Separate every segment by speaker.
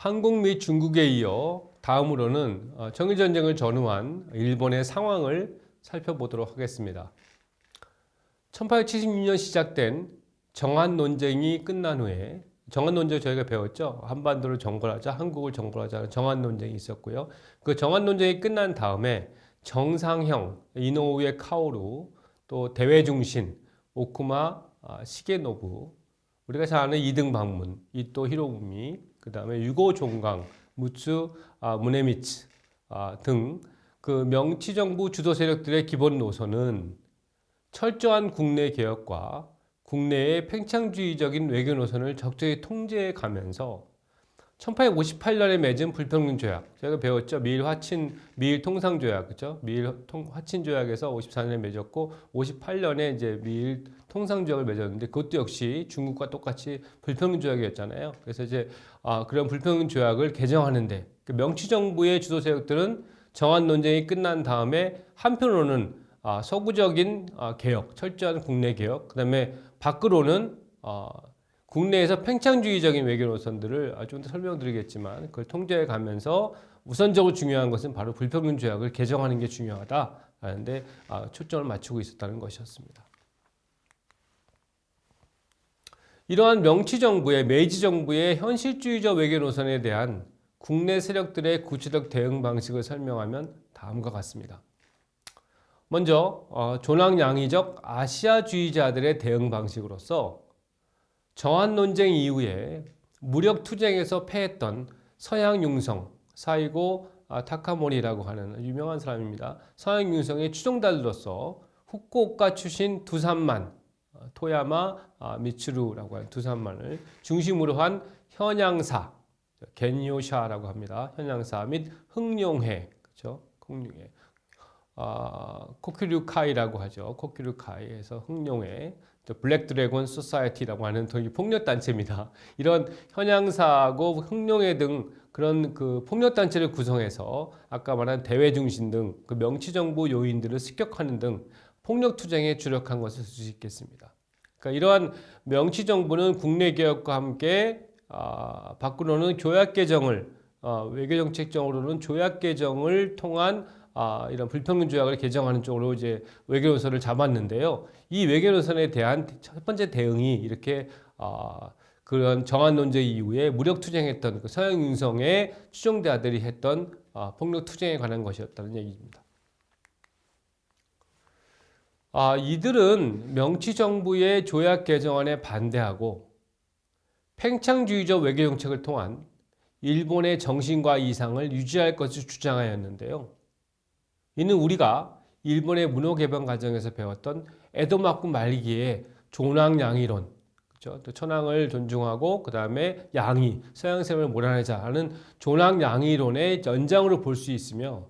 Speaker 1: 한국 및 중국에 이어 다음으로는 청일전쟁을 전후한 일본의 상황을 살펴보도록 하겠습니다. 1876년 시작된 정한 논쟁이 끝난 후에 정한 논쟁 저희가 배웠죠. 한반도를 정벌하자, 한국을 정벌하자는 정한 논쟁이 있었고요. 그 정한 논쟁이 끝난 다음에 정상형, 이노우에 카오루, 또 대외중신, 오쿠마 시게노부, 우리가 잘 아는 이등 방문, 이토 히로부미, 그 다음에 유고 종강, 무츠 무네미츠 등 그 명치 정부 주도 세력들의 기본 노선은 철저한 국내 개혁과 국내의 팽창주의적인 외교 노선을 적절히 통제해 가면서 1858년에 맺은 불평등 조약, 제가 배웠죠. 미일 통상 조약, 그죠? 화친 조약에서 54년에 맺었고 58년에 이제 미일 통상 조약을 맺었는데 그것도 역시 중국과 똑같이 불평등 조약이었잖아요. 그래서 이제 그런 불평등 조약을 개정하는데 그 명치 정부의 주도 세력들은 정한 논쟁이 끝난 다음에 한편으로는 서구적인 개혁, 철저한 국내 개혁, 그다음에 밖으로는 국내에서 팽창주의적인 외교 노선들을 좀 더 설명드리겠지만 그걸 통제해 가면서 우선적으로 중요한 것은 바로 불평등 조약을 개정하는 게 중요하다라는데 초점을 맞추고 있었다는 것이었습니다. 이러한 명치 정부의 메이지 정부의 현실주의적 외교 노선에 대한 국내 세력들의 구체적 대응 방식을 설명하면 다음과 같습니다. 먼저 존왕양이적 아시아주의자들의 대응 방식으로서 정한 논쟁 이후에 무력 투쟁에서 패했던 서양 융성, 사이고 타카모리라고 하는 유명한 사람입니다. 서양 융성의 추종자들로서 후쿠오카 출신 두산만, 토야마 미츠루라고 하는 두산만을 중심으로 한 현양사, 겐요샤라고 합니다. 현양사 및 흥룡회, 그렇죠? 흥룡회. 코큐류카이라고 하죠. 코큐류카이에서 흥룡회, 블랙 드래곤 소사이어티라고 하는 폭력 단체입니다. 이런 현양사하고 흥룡회 등 그런 그 폭력 단체를 구성해서 아까 말한 대외 중심 등 그 명치 정부 요인들을 습격하는 등 폭력 투쟁에 주력한 것을 볼 수 있겠습니다. 그러니까 이러한 명치 정부는 국내 개혁과 함께 밖으로는 조약 개정을 외교 정책적으로는 조약 개정을 통한 이런 불평등 조약을 개정하는 쪽으로 이제 외교 노선을 잡았는데요. 이 외교 노선에 대한 첫 번째 대응이 이렇게 그런 정한 논쟁 이후에 무력 투쟁했던 그 서양 융성의 추종자들이 했던 폭력 투쟁에 관한 것이었다는 얘기입니다. 이들은 명치 정부의 조약 개정안에 반대하고 팽창주의적 외교 정책을 통한 일본의 정신과 이상을 유지할 것을 주장하였는데요. 이는 우리가 일본의 문호 개방 과정에서 배웠던 에도 막부 말기의 존왕양이론, 그렇죠? 또 천황을 존중하고 그 다음에 양이 서양샘을 몰아내자 하는 존왕양이론의 연장으로 볼 수 있으며,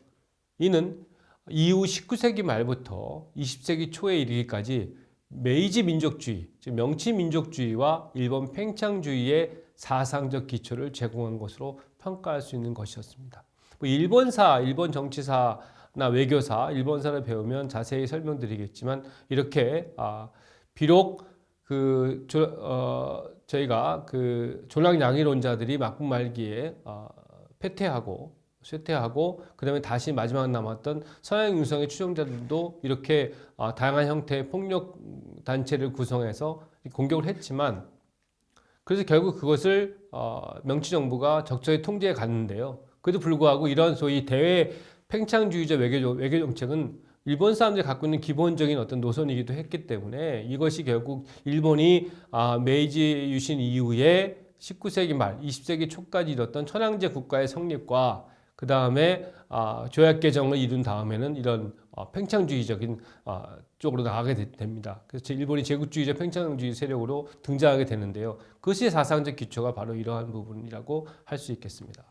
Speaker 1: 이는 이후 19세기 말부터 20세기 초에 이르기까지 메이지 민족주의, 즉 명치 민족주의와 일본 팽창주의의 사상적 기초를 제공한 것으로 평가할 수 있는 것이었습니다. 일본사, 일본 정치사나 외교사, 일본사를 배우면 자세히 설명드리겠지만 이렇게 비록 저희가 그 존왕양이론자들이 막부 말기에 쇠퇴하고 그다음에 다시 마지막 남았던 서양 융성의 추종자들도 이렇게 다양한 형태의 폭력 단체를 구성해서 공격을 했지만, 그래서 결국 그것을 명치 정부가 적절히 통제해 갔는데요. 그래도 불구하고 이런 소위 대외 팽창주의적 외교 정책은 일본 사람들이 갖고 있는 기본적인 어떤 노선이기도 했기 때문에 이것이 결국 일본이 메이지 유신 이후에 19세기 말 20세기 초까지 이뤘던 천황제 국가의 성립과 그 다음에 조약 개정을 이룬 다음에는 이런 팽창주의적인 쪽으로 나가게 됩니다. 그래서 일본이 제국주의적 팽창주의 세력으로 등장하게 되는데요. 그것이 사상적 기초가 바로 이러한 부분이라고 할 수 있겠습니다.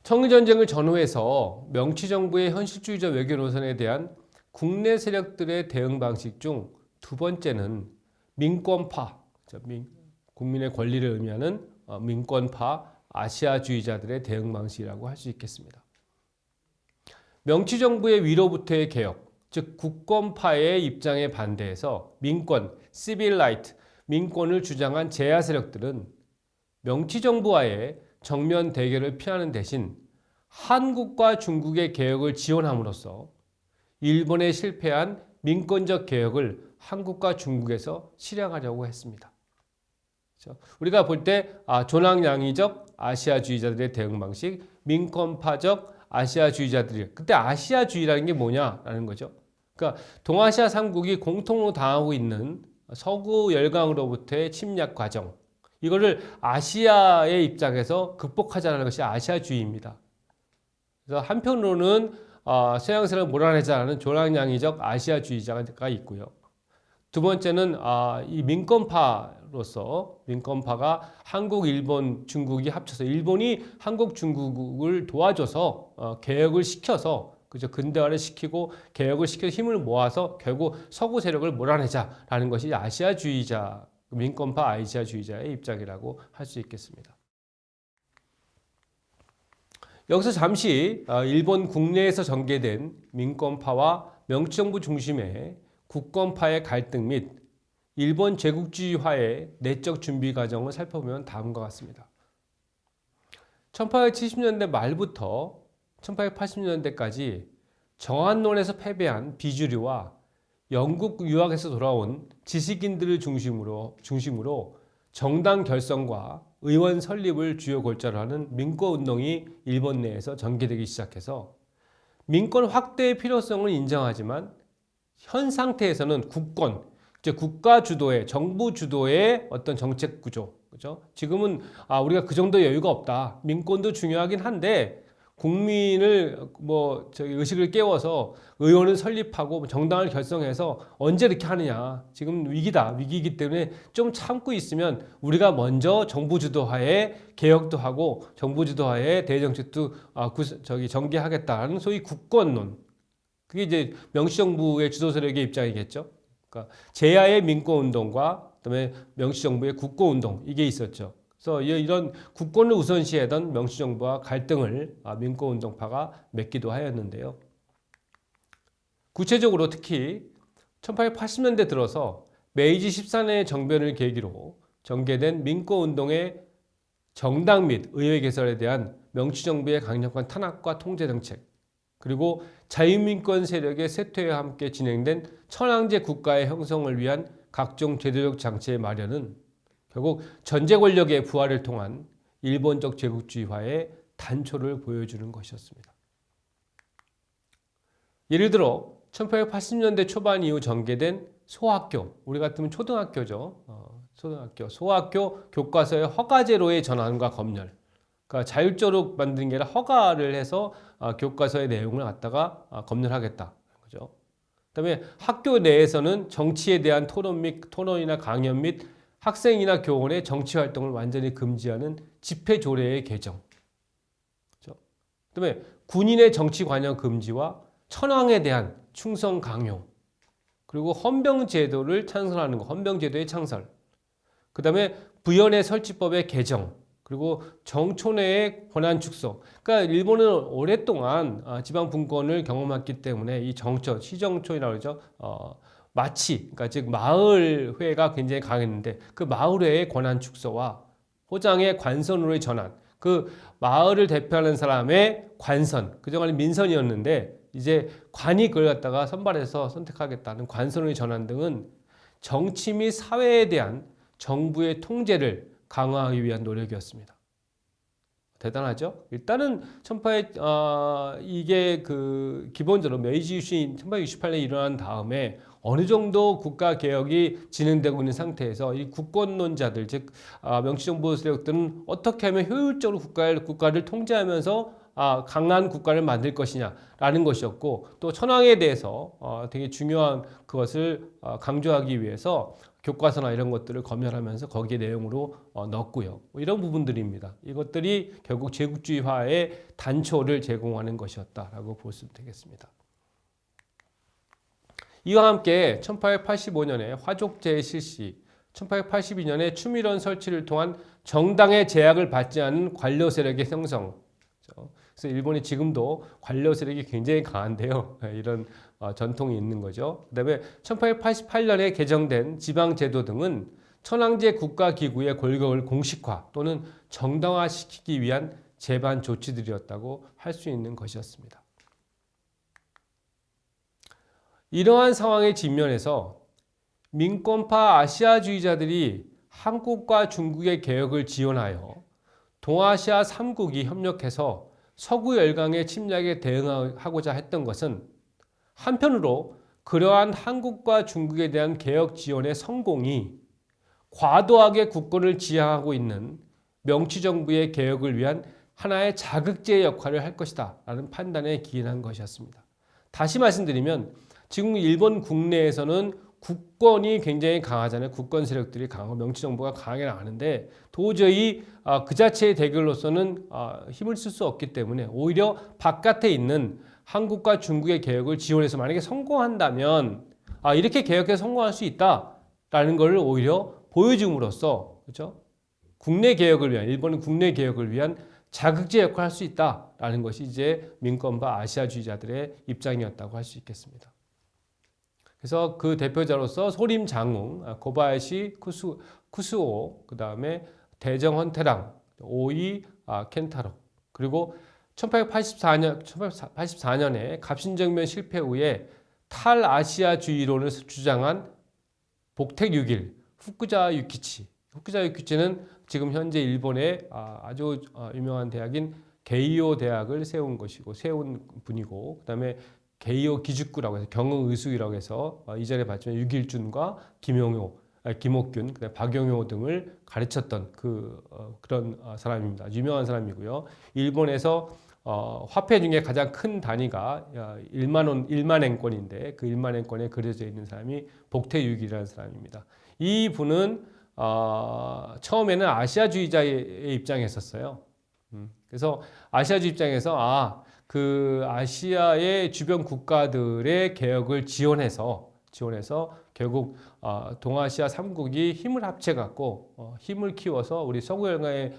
Speaker 1: 청일전쟁을 전후해서 명치 정부의 현실주의적 외교 노선에 대한 국내 세력들의 대응 방식 중 두 번째는 민권파, 국민의 권리를 의미하는 민권파 아시아주의자들의 대응 방식이라고 할 수 있겠습니다. 명치 정부의 위로부터의 개혁, 즉 국권파의 입장에 반대해서 민권, 시빌 라이트, 민권을 주장한 제야 세력들은 명치 정부와의 정면 대결을 피하는 대신 한국과 중국의 개혁을 지원함으로써 일본의 실패한 민권적 개혁을 한국과 중국에서 실행하려고 했습니다. 우리가 볼 때 존왕양이적 아시아주의자들의 대응 방식, 민권파적 아시아주의자들이, 그때 아시아주의라는 게 뭐냐라는 거죠. 그러니까 동아시아 3국이 공통으로 당하고 있는 서구 열강으로부터의 침략 과정, 이거를 아시아의 입장에서 극복하자는 것이 아시아주의입니다. 그래서 한편으로는 서양세를 몰아내자는 존왕양이적 아시아주의자가 있고요. 두 번째는 이 민권파가 한국, 일본, 중국이 합쳐서 일본이 한국, 중국을 도와줘서 개혁을 시켜서 그죠, 근대화를 시키고 개혁을 시켜서 힘을 모아서 결국 서구 세력을 몰아내자라는 것이 아시아주의자, 민권파 아시아주의자의 입장이라고 할 수 있겠습니다. 여기서 잠시 일본 국내에서 전개된 민권파와 명치정부 중심의 국권파의 갈등 및 일본 제국주의화의 내적 준비 과정을 살펴보면 다음과 같습니다. 1870년대 말부터 1880년대까지 정한론에서 패배한 비주류와 영국 유학에서 돌아온 지식인들을 중심으로 정당 결성과 의원 설립을 주요 골자로 하는 민권운동이 일본 내에서 전개되기 시작해서 민권 확대의 필요성을 인정하지만 현 상태에서는 국권, 이제 국가 주도의, 정부 주도의 어떤 정책 구조, 그죠? 지금은 우리가 그 정도 여유가 없다. 민권도 중요하긴 한데 국민을 의식을 깨워서 의원을 설립하고 정당을 결성해서 언제 이렇게 하느냐. 지금 위기이기 때문에 좀 참고 있으면 우리가 먼저 정부 주도하에 개혁도 하고 정부 주도하에 대정책도 전개하겠다는 소위 국권론. 그게 이제 명시정부의 주도 세력의 입장이겠죠. 그러니까 제야의 민권운동과 그다음에 명시정부의 국권운동 이게 있었죠. 그래서 이런 국권을 우선시하던 명시정부와 갈등을 민권운동파가 맺기도 하였는데요. 구체적으로 특히 1880년대 들어서 메이지 14년의 정변을 계기로 전개된 민권운동의 정당 및 의회 개설에 대한 명시정부의 강력한 탄압과 통제 정책, 그리고 자유민권 세력의 쇠퇴와 함께 진행된 천황제 국가의 형성을 위한 각종 제도적 장치의 마련은 결국 전제 권력의 부활을 통한 일본적 제국주의화의 단초를 보여주는 것이었습니다. 예를 들어 1880년대 초반 이후 전개된 소학교, 우리 같으면 초등학교죠. 소학교 교과서의 허가제로의 전환과 검열. 그러니까 자율적으로 만든 게 아니라 허가를 해서 교과서의 내용을 갖다가 검열하겠다. 그죠? 그다음에 학교 내에서는 정치에 대한 토론이나 강연 및 학생이나 교원의 정치 활동을 완전히 금지하는 집회 조례의 개정. 그렇죠? 그다음에 군인의 정치 관여 금지와 천황에 대한 충성 강요. 그리고 헌병 제도를 찬성하는 거, 헌병 제도의 창설. 그다음에 부연의 설치법의 개정. 그리고 정촌의 권한 축소. 그러니까 일본은 오랫동안 지방 분권을 경험했기 때문에 이 정처, 시정촌이라고 그러죠. 마치, 그러니까 즉 마을회가 굉장히 강했는데 그 마을회의 권한 축소와 호장의 관선으로의 전환, 그 마을을 대표하는 사람의 관선, 그동안은 민선이었는데 이제 관이 그걸 갖다가 선발해서 선택하겠다는 관선으로의 전환 등은 정치 및 사회에 대한 정부의 통제를 강화하기 위한 노력이었습니다. 대단하죠? 일단은 이게 기본적으로 메이지 유신 1868년에 일어난 다음에 어느 정도 국가 개혁이 진행되고 있는 상태에서 이 국권론자들, 즉 명시정부 세력들은 어떻게 하면 효율적으로 국가를 통제하면서 강한 국가를 만들 것이냐라는 것이었고, 또 천황에 대해서 되게 중요한 그것을 강조하기 위해서 교과서나 이런 것들을 검열하면서 거기에 내용으로 넣었고요. 이런 부분들입니다. 이것들이 결국 제국주의화의 단초를 제공하는 것이었다라고 볼 수 되겠습니다. 이와 함께 1885년에 화족제의 실시, 1882년에 추밀원 설치를 통한 정당의 제약을 받지 않은 관료 세력의 형성. 그래서 일본이 지금도 관료 세력이 굉장히 강한데요. 이런 전통이 있는 거죠. 그다음에 1888년에 개정된 지방제도 등은 천황제 국가기구의 골격을 공식화 또는 정당화시키기 위한 제반 조치들이었다고 할 수 있는 것이었습니다. 이러한 상황에 직면해서 민권파 아시아주의자들이 한국과 중국의 개혁을 지원하여 동아시아 3국이 협력해서 서구 열강의 침략에 대응하고자 했던 것은 한편으로 그러한 한국과 중국에 대한 개혁 지원의 성공이 과도하게 국권을 지향하고 있는 명치정부의 개혁을 위한 하나의 자극제의 역할을 할 것이다 라는 판단에 기인한 것이었습니다. 다시 말씀드리면 지금 일본 국내에서는 국권이 굉장히 강하잖아요. 국권 세력들이 강하고 명치정부가 강하게 나가는데 도저히 그 자체의 대결로서는 힘을 쓸 수 없기 때문에 오히려 바깥에 있는 한국과 중국의 개혁을 지원해서 만약에 성공한다면 이렇게 개혁해서 성공할 수 있다라는 것을 오히려 보여줌으로써 그렇죠? 국내 개혁을 위한 일본은 국내 개혁을 위한 자극제 역할을 할 수 있다라는 것이 이제 민권파 아시아주의자들의 입장이었다고 할 수 있겠습니다. 그래서 그 대표자로서 소림 장웅, 고바야시 쿠스오, 그 다음에 대정 헌태랑, 오이 켄타로, 그리고 1884년에 갑신정변 실패 후에 탈아시아주의론을 주장한 복택6일 후쿠자 유키치. 후쿠자 유키치는 지금 현재 일본의 아주 유명한 대학인 게이오 대학을 세운 분이고, 그 다음에 게이오 기죽구라고 해서 경흥의숙이라고 해서 이전에 봤지만 유길준과 김옥균, 박용효 등을 가르쳤던 그런 사람입니다. 유명한 사람이고요. 일본에서 화폐 중에 가장 큰 단위가 1만엔권인데 그 1만엔권에 그려져 있는 사람이 복태유길이라는 사람입니다. 이 분은 처음에는 아시아주의자의 입장에 있었어요. 그래서 아시아주의 입장에서 그 아시아의 주변 국가들의 개혁을 지원해서 결국 동아시아 3국이 힘을 합쳐갖고 힘을 키워서 우리 서구열강에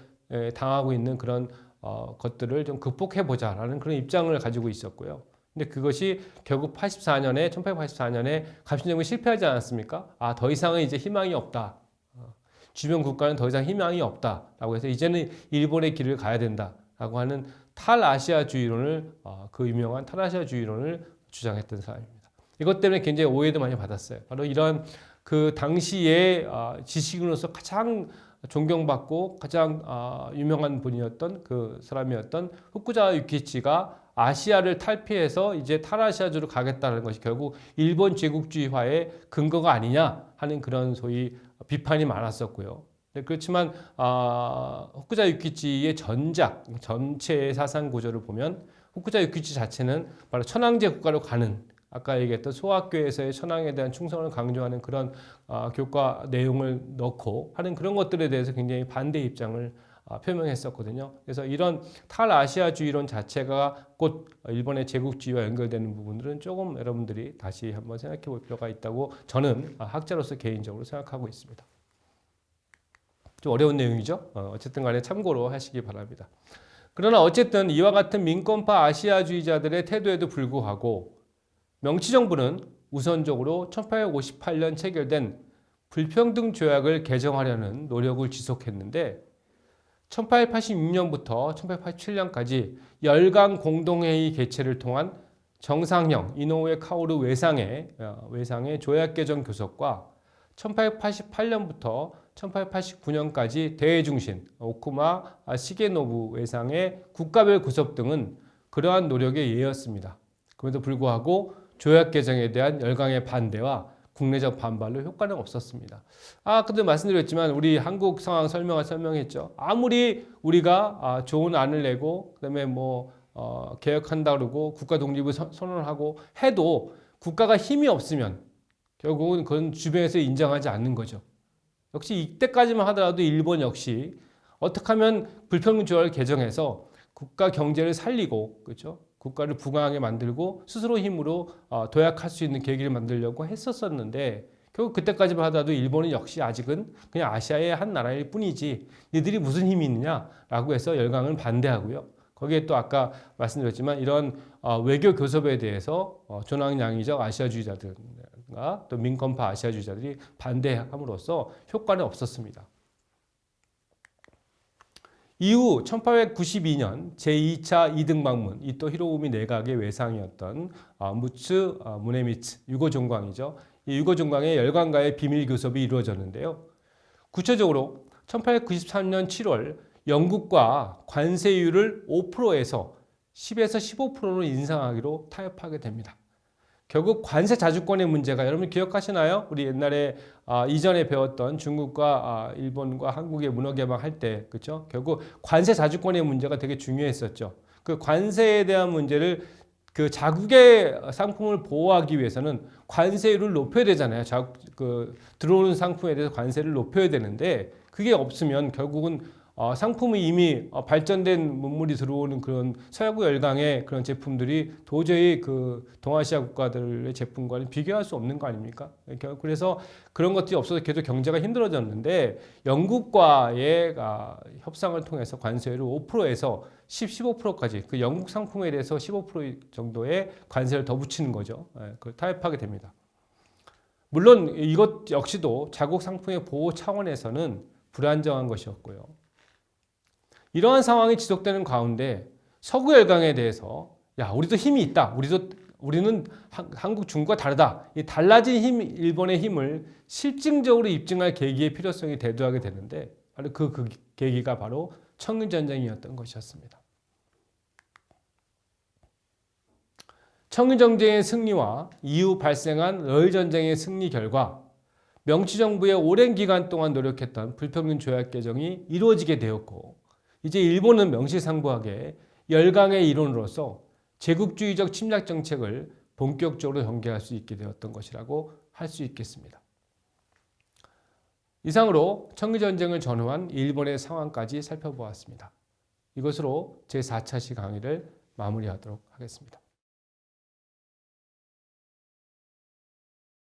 Speaker 1: 당하고 있는 그런 것들을 좀 극복해보자라는 그런 입장을 가지고 있었고요. 근데 그것이 결국 1884년에 갑신정변이 실패하지 않았습니까? 더 이상은 이제 희망이 없다. 주변 국가는 더 이상 희망이 없다라고 해서 이제는 일본의 길을 가야 된다라고 하는 탈아시아주의론을 그 유명한 탈아시아주의론을 주장했던 사람입니다. 이것 때문에 굉장히 오해도 많이 받았어요. 바로 이런 그 당시에 지식인으로서 가장 존경받고 가장 유명한 분이었던 그 사람이었던 후쿠자 유키치가 아시아를 탈피해서 이제 탈아시아주로 가겠다는 것이 결국 일본 제국주의화의 근거가 아니냐 하는 그런 소위 비판이 많았었고요. 그렇지만 후쿠자 유키치의 전체의 사상 구조를 보면 후쿠자 유키치 자체는 바로 천황제 국가로 가는 아까 얘기했던 소학교에서의 천황에 대한 충성을 강조하는 그런 교과 내용을 넣고 하는 그런 것들에 대해서 굉장히 반대 입장을 표명했었거든요. 그래서 이런 탈아시아주의론 자체가 곧 일본의 제국주의와 연결되는 부분들은 조금 여러분들이 다시 한번 생각해 볼 필요가 있다고 저는 학자로서 개인적으로 생각하고 있습니다. 좀 어려운 내용이죠. 어쨌든 간에 참고로 하시기 바랍니다. 그러나 어쨌든 이와 같은 민권파 아시아주의자들의 태도에도 불구하고 명치정부는 우선적으로 1858년 체결된 불평등 조약을 개정하려는 노력을 지속했는데 1886년부터 1887년까지 열강 공동회의 개최를 통한 정상형 이노우에 카오루 외상의 조약 개정 교섭과 1888년부터 1889년까지 대중신 오쿠마 시게노부 외상의 국가별 구섭 등은 그러한 노력의 예였습니다. 그럼에도 불구하고 조약 개정에 대한 열강의 반대와 국내적 반발로 효과는 없었습니다. 근데 말씀드렸지만 우리 한국 상황 설명했죠. 아무리 우리가 좋은 안을 내고 그다음에 개혁한다 그러고 국가 독립을 선언하고 해도 국가가 힘이 없으면 결국은 그건 주변에서 인정하지 않는 거죠. 역시 이때까지만 하더라도 일본 역시 어떻게 하면 불평등 조약을 개정해서 국가 경제를 살리고 그렇죠? 국가를 부강하게 만들고 스스로 힘으로 도약할 수 있는 계기를 만들려고 했었는데 결국 그때까지만 하더라도 일본은 역시 아직은 그냥 아시아의 한 나라일 뿐이지 니들이 무슨 힘이 있느냐라고 해서 열강을 반대하고요. 거기에 또 아까 말씀드렸지만 이런 외교 교섭에 대해서 존왕양의적 아시아주의자들과 또 민권파 아시아주의자들이 반대함으로써 효과는 없었습니다. 이후 1892년 제2차 이등 방문, 이 또 히로부미 내각의 외상이었던 무츠 무네미츠 유고 종광이죠. 이 유고 종광의 열강과의 비밀 교섭이 이루어졌는데요. 구체적으로 1893년 7월 영국과 관세율을 5%에서 10에서 15%로 인상하기로 타협하게 됩니다. 결국 관세 자주권의 문제가 여러분 기억하시나요? 우리 옛날에 이전에 배웠던 중국과 일본과 한국의 문화 개방할 때 그렇죠? 결국 관세 자주권의 문제가 되게 중요했었죠. 그 관세에 대한 문제를 그 자국의 상품을 보호하기 위해서는 관세율을 높여야 되잖아요. 들어오는 상품에 대해서 관세를 높여야 되는데 그게 없으면 결국은 상품이 이미 발전된 문물이 들어오는 그런 서야구 열강의 그런 제품들이 도저히 그 동아시아 국가들의 제품과는 비교할 수 없는 거 아닙니까? 그래서 그런 것들이 없어서 계속 경제가 힘들어졌는데 영국과의 협상을 통해서 관세율을 5%에서 15%까지 그 영국 상품에 대해서 15% 정도의 관세를 더 붙이는 거죠. 그걸 타협하게 됩니다. 물론 이것 역시도 자국 상품의 보호 차원에서는 불안정한 것이었고요. 이러한 상황이 지속되는 가운데 서구 열강에 대해서 우리도 힘이 있다. 우리는 한국, 중국과 다르다. 이 달라진 힘, 일본의 힘을 실증적으로 입증할 계기의 필요성이 대두하게 되는데 바로 그 계기가 바로 청일전쟁이었던 것이었습니다. 청일전쟁의 승리와 이후 발생한 러일전쟁의 승리 결과 명치정부의 오랜 기간 동안 노력했던 불평등 조약 개정이 이루어지게 되었고 이제 일본은 명실상부하게 열강의 일원으로서 제국주의적 침략 정책을 본격적으로 전개할 수 있게 되었던 것이라고 할 수 있겠습니다. 이상으로 청일전쟁을 전후한 일본의 상황까지 살펴보았습니다. 이것으로 제4차 시 강의를 마무리하도록 하겠습니다.